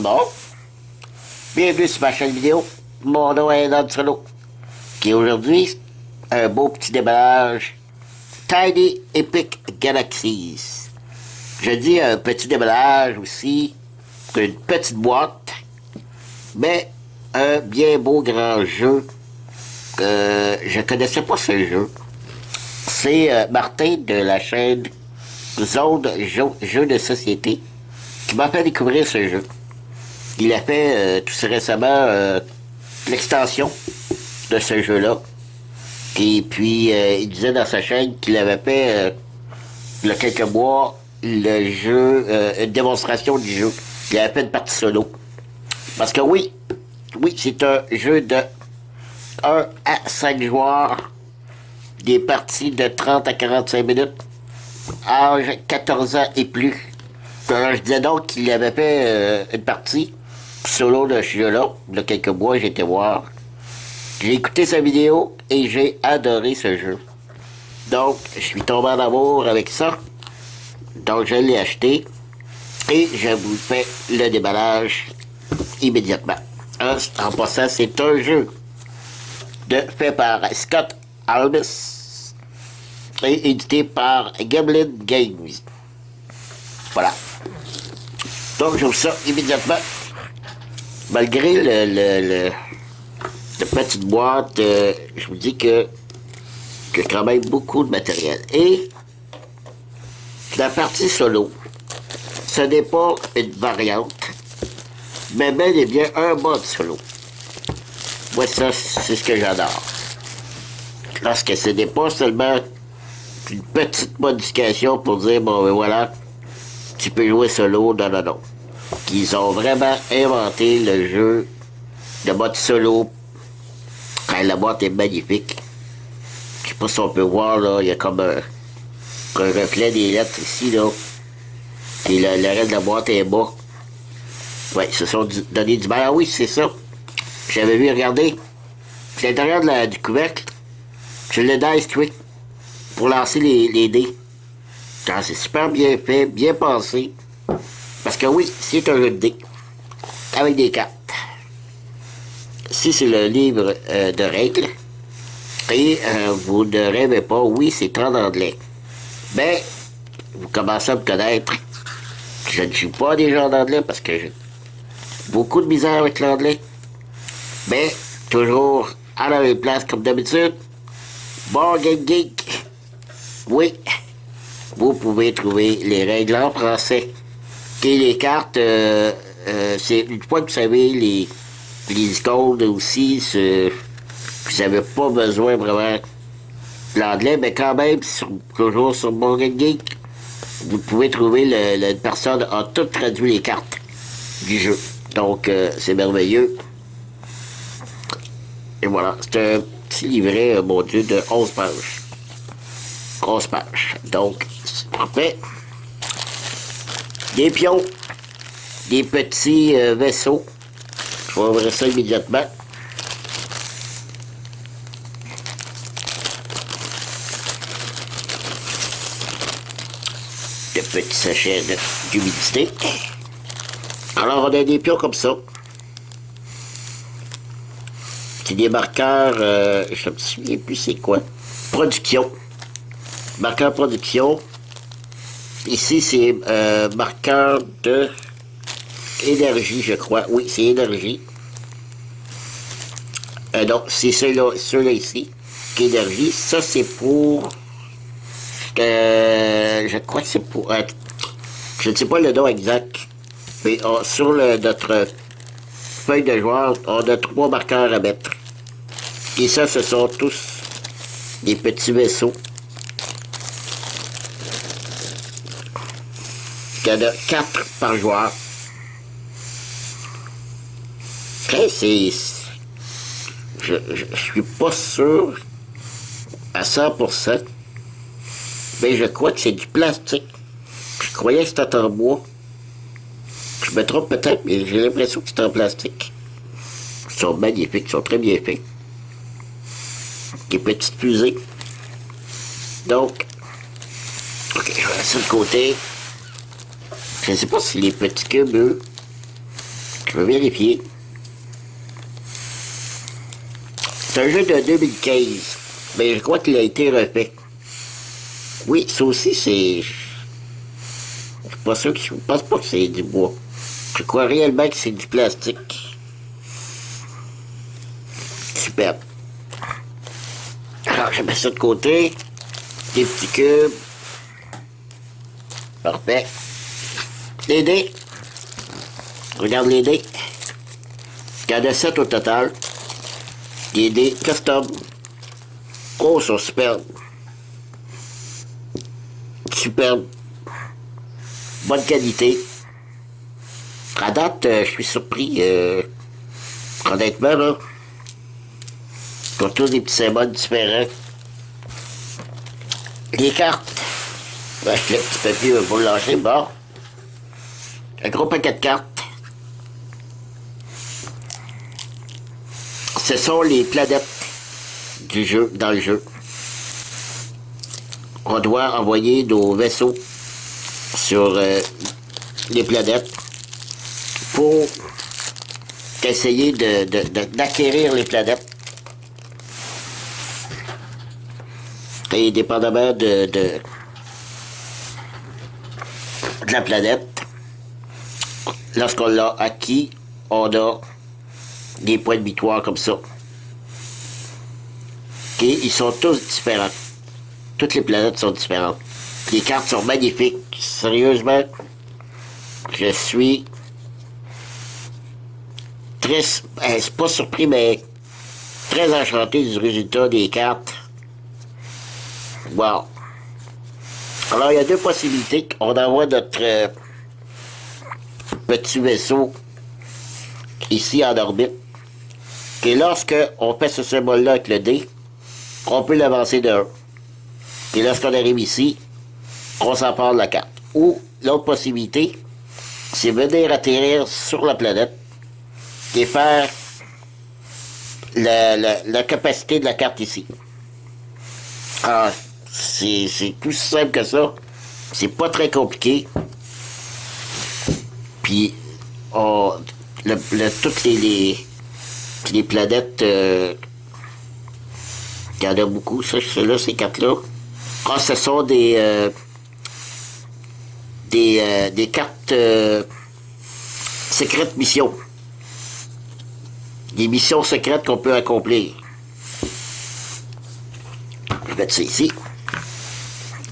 le monde. Bienvenue sur ma chaîne vidéo. Mon nom est Don Solo. Qui aujourd'hui, un beau petit déballage Tiny Epic Galaxies. Je dis un petit déballage aussi, une petite boîte, mais un bien beau grand jeu. Je connaissais pas ce jeu. C'est Martin de la chaîne Zone Jeux de société qui m'a fait découvrir ce jeu. Il a fait tout récemment l'extension de ce jeu-là. Et puis, il disait dans sa chaîne qu'il avait fait, il y a quelques mois, le jeu, une démonstration du jeu. Il avait fait une partie solo. Parce que oui, c'est un jeu de 1 à 5 joueurs, des parties de 30 à 45 minutes, âge 14 ans et plus. Alors, je disais donc qu'il avait fait une partie solo de ce jeu-là. Il y a quelques mois, j'ai été voir. J'ai écouté sa vidéo et j'ai adoré ce jeu. Donc, je suis tombé en amour avec ça. Donc, je l'ai acheté. Et je vous fais le déballage immédiatement. En passant, c'est un jeu fait par Scott Albus et édité par Gamelin Games. Voilà. Donc, j'ouvre ça immédiatement. Malgré la petite boîte, je vous dis que quand même beaucoup de matériel. Et la partie solo, ce n'est pas une variante, mais bel et bien un mode solo. Moi, ça, c'est ce que j'adore. Parce que ce n'est pas seulement une petite modification pour dire, bon, ben voilà, tu peux jouer solo, non. Ils ont vraiment inventé le jeu, le mode solo. La boîte est magnifique. Je sais pas si on peut voir, là, il y a comme un reflet des lettres ici, là. Et le reste de la boîte est bas. Ouais, ils se sont donné du mal. Ah oui, c'est ça. J'avais vu, regardez. C'est l'intérieur du couvercle. Je le dice trick pour lancer les dés. Ah, c'est super bien fait, bien pensé. Parce que oui, c'est un jeu de dés. Avec des cartes. Ici, c'est le livre de règles. Et vous ne rêvez pas, oui, c'est en anglais. Mais, vous commencez à me connaître. Je ne joue pas déjà en anglais parce que j'ai beaucoup de misère avec l'anglais. Mais, toujours à la même place comme d'habitude. Board Game Geek. Oui, vous pouvez trouver les règles en français. Et les cartes, c'est une fois que vous savez les icônes aussi, vous n'avez pas besoin vraiment de l'anglais, mais quand même, toujours sur Board Game Geek, vous pouvez trouver la personne a tout traduit les cartes du jeu. Donc, c'est merveilleux. Et voilà, c'est un petit livret, mon Dieu, de 11 pages. 11 pages. Donc, c'est parfait. Des pions, des petits vaisseaux. Je vais ouvrir ça immédiatement. De petits sachets d'humidité. Alors, on a des pions comme ça. C'est des marqueurs, je ne me souviens plus c'est quoi. Production. Marqueur production. Ici, c'est marqueur de énergie, je crois. Oui, c'est énergie. Non, c'est ceux-là ici. Énergie. Ça, c'est pour... je crois que c'est pour... je ne sais pas le nom exact. Mais sur notre feuille de joueur, on a 3 marqueurs à mettre. Et ça, ce sont tous des petits vaisseaux. Il y en a 4 par joueur. Après, je suis pas sûr à 100%, mais je crois que c'est du plastique. Je croyais que c'était en bois. Je me trompe peut-être, mais j'ai l'impression que c'est en plastique. Ils sont magnifiques, ils sont très bien faits. Des petites fusées. Donc, ok, je vais laisser de côté. Je ne sais pas si les petits cubes, eux, Je vais vérifier. C'est un jeu de 2015. Mais je crois qu'il a été refait. Oui, ça aussi, c'est... Je suis pas sûr que... Je pense pas que c'est du bois. Je crois réellement que c'est du plastique. Super. Alors, je mets ça de côté. Des petits cubes. Parfait. Les dés. Regarde les dés. Il y en a 7 au total. Des dés custom. Oh, ils sont superbes. Superbe. Bonne qualité. À date, je suis surpris. Honnêtement, là. Ils ont tous des petits symboles différents. Les cartes. Ouais, le petit papier pour le lâcher. Bon. Un gros paquet de cartes. Ce sont les planètes du jeu, dans le jeu. On doit envoyer nos vaisseaux sur les planètes pour essayer d'acquérir les planètes. Et dépendamment de la planète, lorsqu'on l'a acquis, on a des points de victoire comme ça. Et ils sont tous différents. Toutes les planètes sont différentes. Les cartes sont magnifiques. Sérieusement, je suis très... c'est pas surpris, mais très enchanté du résultat des cartes. Wow. Alors, il y a deux possibilités. On envoie notre petit vaisseau ici en orbite. Et lorsque on fait ce symbole-là avec le dé, on peut l'avancer de 1. Et lorsqu'on arrive ici, on s'empare de la carte. Ou l'autre possibilité, c'est venir atterrir sur la planète et faire la capacité de la carte ici. Alors, c'est plus simple que ça. C'est pas très compliqué. Puis, toutes les planètes, il y en a beaucoup, ça, ceux-là, ces cartes-là. Ah, ce sont des cartes secrètes missions. Des missions secrètes qu'on peut accomplir. Je vais mettre ça ici.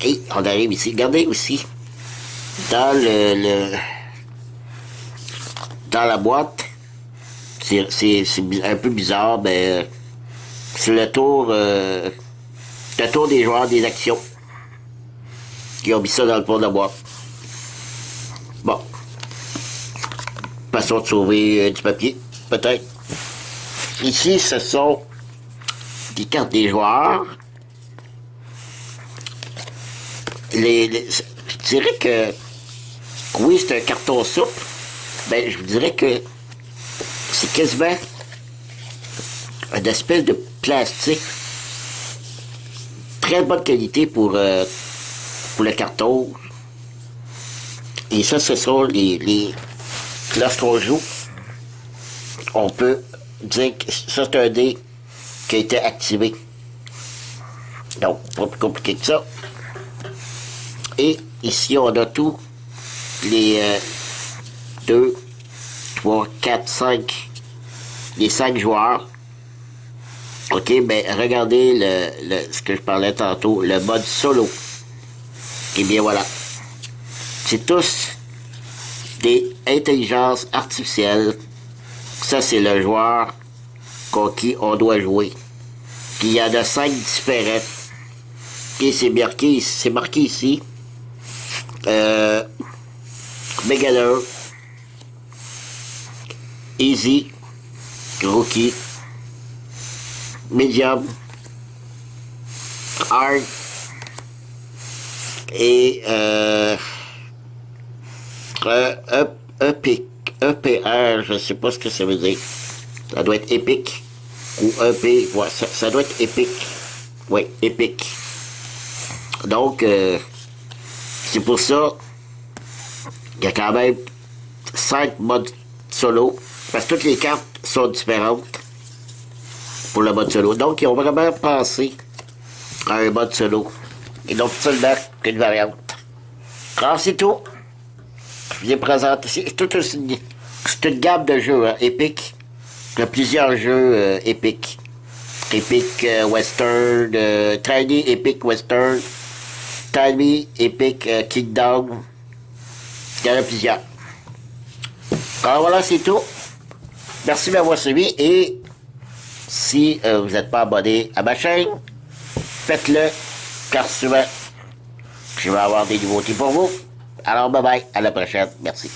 Et on arrive ici. Regardez aussi, dans dans la boîte, c'est un peu bizarre, mais c'est le tour des joueurs des actions qui ont mis ça dans le fond de la boîte. Bon. Façon de sauver du papier, peut-être. Ici, ce sont des cartes des joueurs. Je dirais que oui, c'est un carton souple. Ben, je vous dirais que c'est quasiment une espèce de plastique très bonne qualité pour le carton. Et ça, ce sont lorsqu'on joue, on peut dire que ça, c'est un dé qui a été activé. Donc, pas plus compliqué que ça. Et ici, on a tous les 2, 3, 4, 5, les 5 joueurs. OK, ben regardez ce que je parlais tantôt, le mode solo. Et bien voilà. C'est tous des intelligences artificielles. Ça, c'est le joueur contre qui on doit jouer. Puis il y en a 5 différents. Et c'est marqué ici. Beginner, Easy, Rookie, Medium, Hard et EPR, je ne sais pas ce que ça veut dire. Ça doit être épique ou EP, ouais, ça doit être épique. Oui, épique. Donc, c'est pour ça qu'il y a quand même 5 solo, parce que toutes les cartes sont différentes pour le mode solo. Donc, ils ont vraiment pensé à un mode solo. Et donc seulement qu'une variante. Alors, c'est tout. Je vous ai présenté. C'est une gamme de jeux épiques. Il y a plusieurs jeux épiques. Epic Western, Tiny Epic Western, Tiny Epic Kingdom. Il y en a plusieurs. Alors voilà, c'est tout. Merci de m'avoir suivi et si vous n'êtes pas abonné à ma chaîne, faites-le, car souvent, je vais avoir des nouveautés pour vous. Alors bye bye, à la prochaine. Merci.